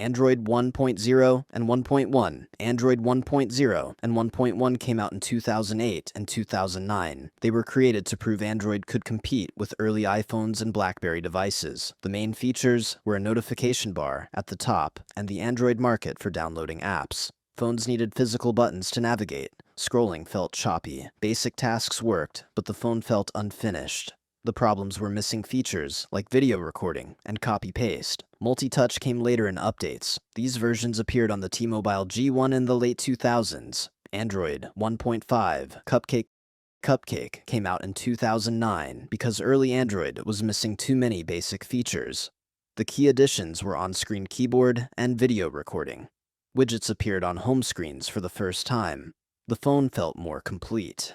Android 1.0 and 1.1. Android 1.0 and 1.1 came out in 2008 and 2009. They were created to prove Android could compete with early iPhones and BlackBerry devices. The main features were a notification bar at the top and the Android market for downloading apps. Phones needed physical buttons to navigate. Scrolling felt choppy. Basic tasks worked, but the phone felt unfinished. The problems were missing features like video recording and copy-paste. Multi-touch came later in updates. These versions appeared on the T-Mobile G1 in the late 2000s. Android 1.5, Cupcake came out in 2009 because early Android was missing too many basic features. The key additions were on-screen keyboard and video recording. Widgets appeared on home screens for the first time. The phone felt more complete.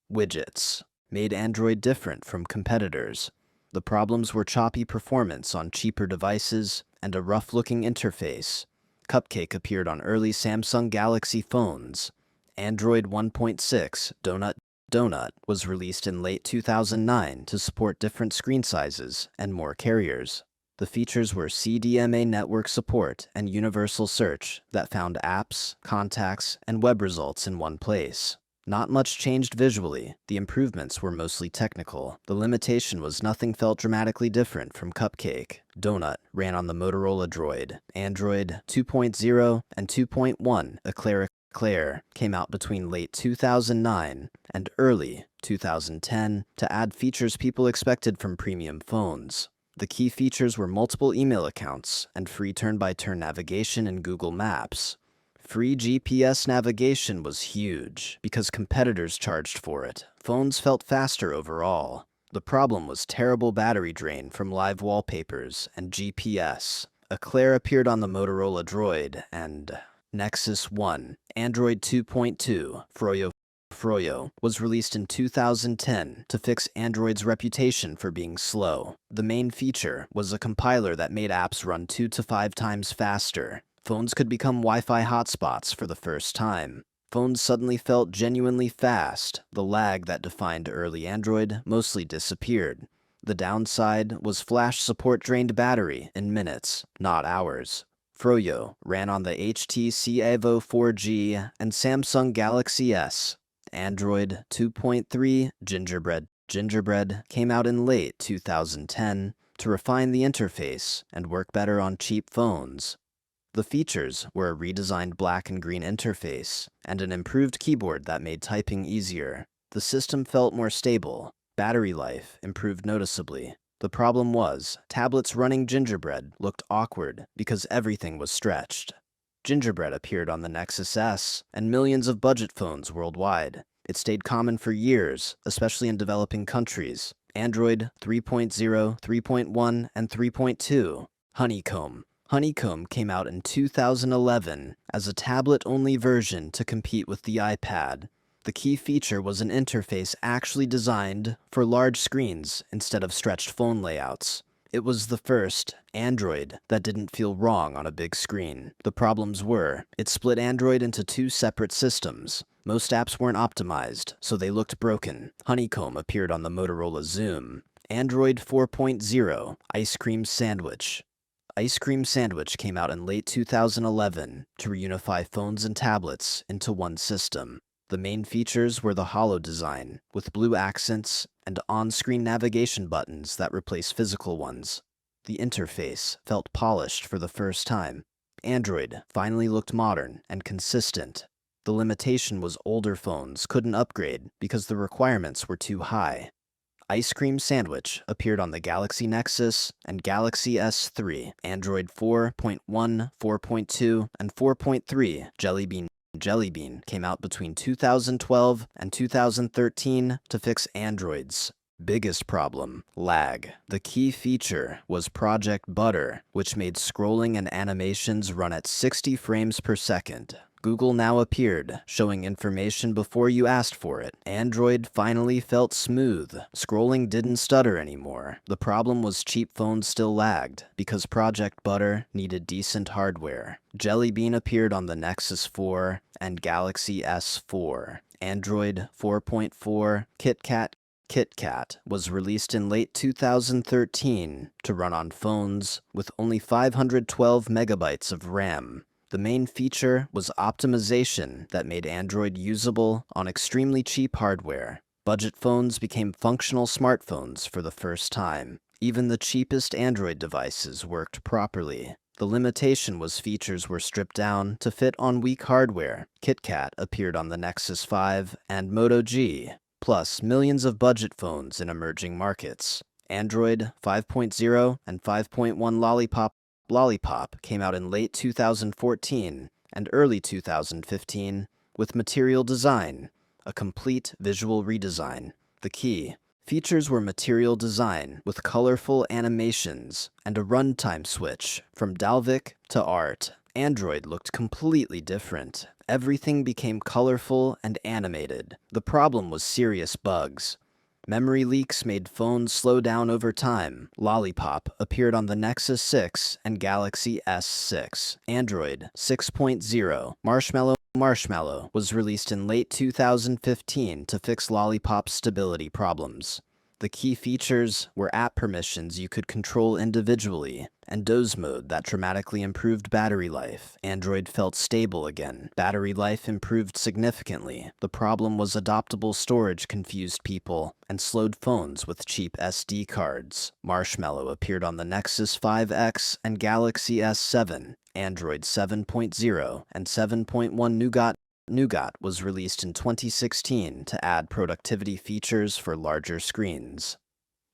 Widgets made Android different from competitors. The problems were choppy performance on cheaper devices and a rough-looking interface. Cupcake appeared on early Samsung Galaxy phones. Android 1.6 Donut was released in late 2009 to support different screen sizes and more carriers. The features were CDMA network support and universal search that found apps, contacts, and web results in one place. Not much changed visually. The improvements were mostly technical. The limitation was nothing felt dramatically different from Cupcake. Donut ran on the Motorola Droid. Android 2.0 and 2.1 Eclair came out between late 2009 and early 2010 to add features people expected from premium phones. The key features were multiple email accounts and free turn-by-turn navigation in Google Maps. Free GPS navigation was huge because competitors charged for it. Phones felt faster overall. The problem was terrible battery drain from live wallpapers and GPS. Eclair appeared on the Motorola Droid and Nexus 1. Android 2.2 Froyo was released in 2010 to fix Android's reputation for being slow. The main feature was a compiler that made apps run 2 to 5 times faster. Phones could become Wi-Fi hotspots for the first time. Phones suddenly felt genuinely fast. The lag that defined early Android mostly disappeared. The downside was flash support drained battery in minutes, not hours. Froyo ran on the HTC Evo 4G and Samsung Galaxy S. Android 2.3 Gingerbread came out in late 2010 to refine the interface and work better on cheap phones. The features were a redesigned black and green interface and an improved keyboard that made typing easier. The system felt more stable. Battery life improved noticeably. The problem was, tablets running Gingerbread looked awkward because everything was stretched. Gingerbread appeared on the Nexus S and millions of budget phones worldwide. It stayed common for years, especially in developing countries. Android 3.0, 3.1, and 3.2. Honeycomb came out in 2011 as a tablet-only version to compete with the iPad. The key feature was an interface actually designed for large screens instead of stretched phone layouts. It was the first Android that didn't feel wrong on a big screen. The problems were, it split Android into 2 separate systems. Most apps weren't optimized, so they looked broken. Honeycomb appeared on the Motorola Xoom. Android 4.0 Ice Cream Sandwich came out in late 2011 to reunify phones and tablets into one system. The main features were the hollow design, with blue accents and on-screen navigation buttons that replace physical ones. The interface felt polished for the first time. Android finally looked modern and consistent. The limitation was older phones couldn't upgrade because the requirements were too high. Ice Cream Sandwich appeared on the Galaxy Nexus and Galaxy S3. Android 4.1, 4.2, and 4.3 Jelly Bean came out between 2012 and 2013 to fix Android's biggest problem, lag. The key feature was Project Butter, which made scrolling and animations run at 60 frames per second. Google Now appeared, showing information before you asked for it. Android finally felt smooth. Scrolling didn't stutter anymore. The problem was cheap phones still lagged, because Project Butter needed decent hardware. Jelly Bean appeared on the Nexus 4 and Galaxy S4. Android 4.4, KitKat KitKat was released in late 2013 to run on phones with only 512 megabytes of RAM. The main feature was optimization that made Android usable on extremely cheap hardware. Budget phones became functional smartphones for the first time. Even the cheapest Android devices worked properly. The limitation was features were stripped down to fit on weak hardware. KitKat appeared on the Nexus 5 and Moto G, plus millions of budget phones in emerging markets. Android 5.0 and 5.1 Lollipop came out in late 2014 and early 2015 with Material Design, a complete visual redesign. The key features were material design with colorful animations and a runtime switch from Dalvik to Art. Android looked completely different. Everything became colorful and animated. The problem was serious bugs. Memory leaks made phones slow down over time. Lollipop appeared on the Nexus 6 and Galaxy S6. Android 6.0. Marshmallow was released in late 2015 to fix Lollipop's stability problems. The key features were app permissions you could control individually, and doze mode that dramatically improved battery life. Android felt stable again. Battery life improved significantly. The problem was adoptable storage confused people and slowed phones with cheap SD cards. Marshmallow appeared on the Nexus 5X and Galaxy S7. Android 7.0 and 7.1 Nougat was released in 2016 to add productivity features for larger screens.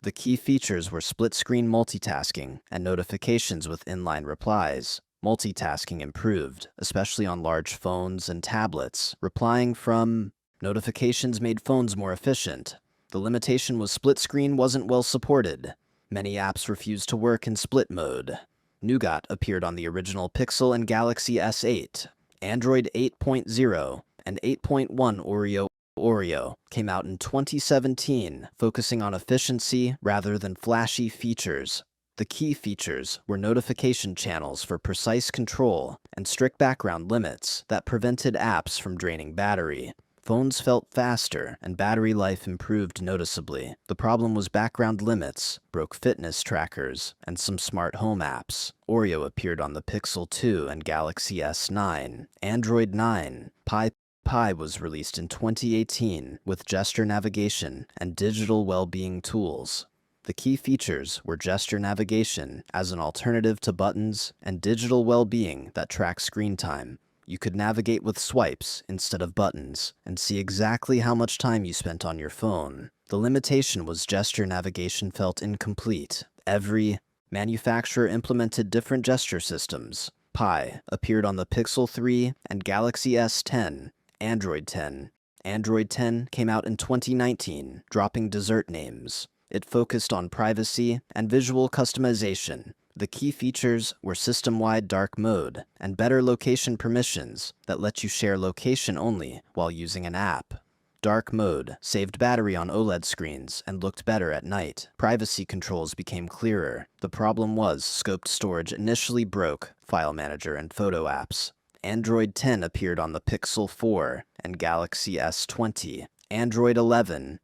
The key features were split-screen multitasking and notifications with inline replies. Multitasking improved, especially on large phones and tablets. Replying from notifications made phones more efficient. The limitation was split screen wasn't well supported. Many apps refused to work in split mode. Nougat appeared on the original Pixel and Galaxy S8. Android 8.0 and 8.1 Oreo came out in 2017, focusing on efficiency rather than flashy features. The key features were notification channels for precise control and strict background limits that prevented apps from draining battery. Phones felt faster and battery life improved noticeably. The problem was background limits, broke fitness trackers, and some smart home apps. Oreo appeared on the Pixel 2 and Galaxy S9. Android 9. Pi was released in 2018 with gesture navigation and digital well-being tools. The key features were gesture navigation as an alternative to buttons and digital well-being that tracks screen time. You could navigate with swipes instead of buttons and see exactly how much time you spent on your phone. The limitation was gesture navigation felt incomplete. Every manufacturer implemented different gesture systems. Pi appeared on the Pixel 3 and Galaxy S10. Android 10. Android 10 came out in 2019, dropping dessert names. It focused on privacy and visual customization. The key features were system-wide dark mode and better location permissions that let you share location only while using an app. Dark mode saved battery on OLED screens and looked better at night. Privacy controls became clearer. The problem was scoped storage initially broke File Manager and photo apps. Android 10 appeared on the Pixel 4 and Galaxy S20. Android 11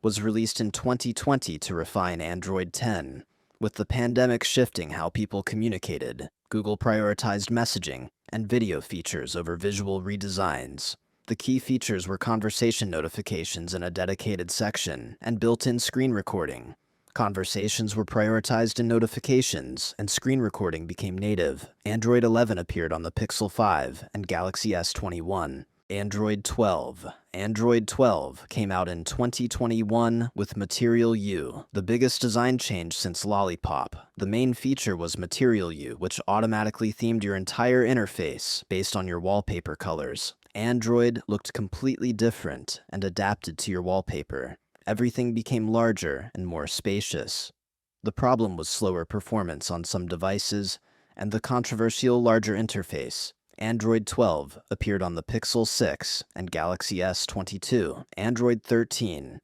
was released in 2020 to refine Android 10. With the pandemic shifting how people communicated, Google prioritized messaging and video features over visual redesigns. The key features were conversation notifications in a dedicated section and built-in screen recording. Conversations were prioritized in notifications, and screen recording became native. Android 11 appeared on the Pixel 5 and Galaxy S21. Android 12 came out in 2021 with Material U, the biggest design change since Lollipop. The main feature was Material U, which automatically themed your entire interface based on your wallpaper colors. Android looked completely different and adapted to your wallpaper. Everything became larger and more spacious. The problem was slower performance on some devices and the controversial larger interface. Android 12 appeared on the Pixel 6 and Galaxy S22. Android 13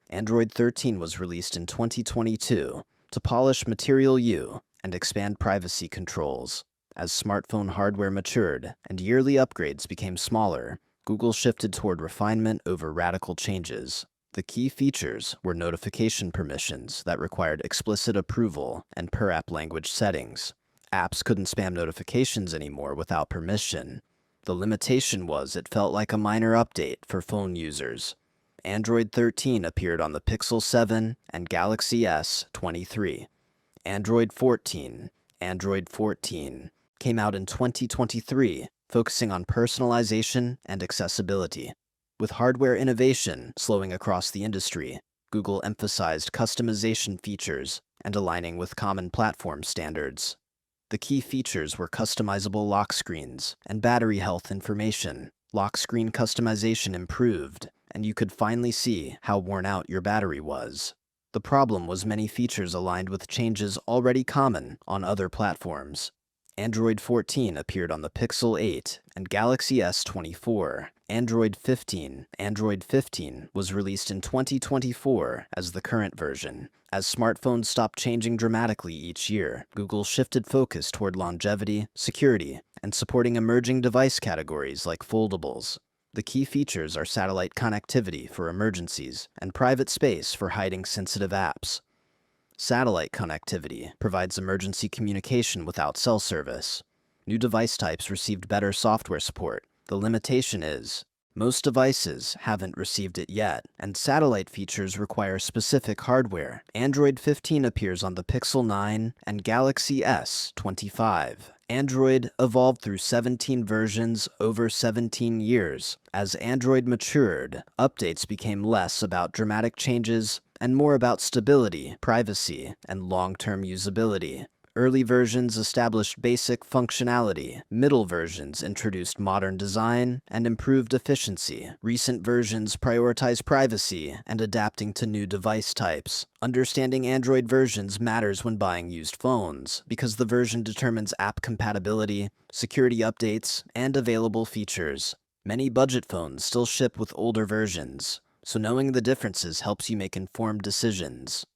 was released in 2022 to polish Material U and expand privacy controls. As smartphone hardware matured and yearly upgrades became smaller, Google shifted toward refinement over radical changes. The key features were notification permissions that required explicit approval and per-app language settings. Apps couldn't spam notifications anymore without permission. The limitation was it felt like a minor update for phone users. Android 13 appeared on the Pixel 7 and Galaxy S23. Android 14 came out in 2023, focusing on personalization and accessibility. With hardware innovation slowing across the industry, Google emphasized customization features and aligning with common platform standards. The key features were customizable lock screens and battery health information. Lock screen customization improved, and you could finally see how worn out your battery was. The problem was many features aligned with changes already common on other platforms. Android 14 appeared on the Pixel 8 and Galaxy S24. Android 15 was released in 2024 as the current version. As smartphones stopped changing dramatically each year, Google shifted focus toward longevity, security, and supporting emerging device categories like foldables. The key features are satellite connectivity for emergencies and private space for hiding sensitive apps. Satellite connectivity provides emergency communication without cell service. New device types received better software support. The limitation is, most devices haven't received it yet, and satellite features require specific hardware. Android 15 appears on the Pixel 9 and Galaxy S25. Android evolved through 17 versions over 17 years. As Android matured, updates became less about dramatic changes and more about stability, privacy, and long-term usability. Early versions established basic functionality. Middle versions introduced modern design and improved efficiency. Recent versions prioritize privacy and adapting to new device types. Understanding Android versions matters when buying used phones, because the version determines app compatibility, security updates, and available features. Many budget phones still ship with older versions, so knowing the differences helps you make informed decisions.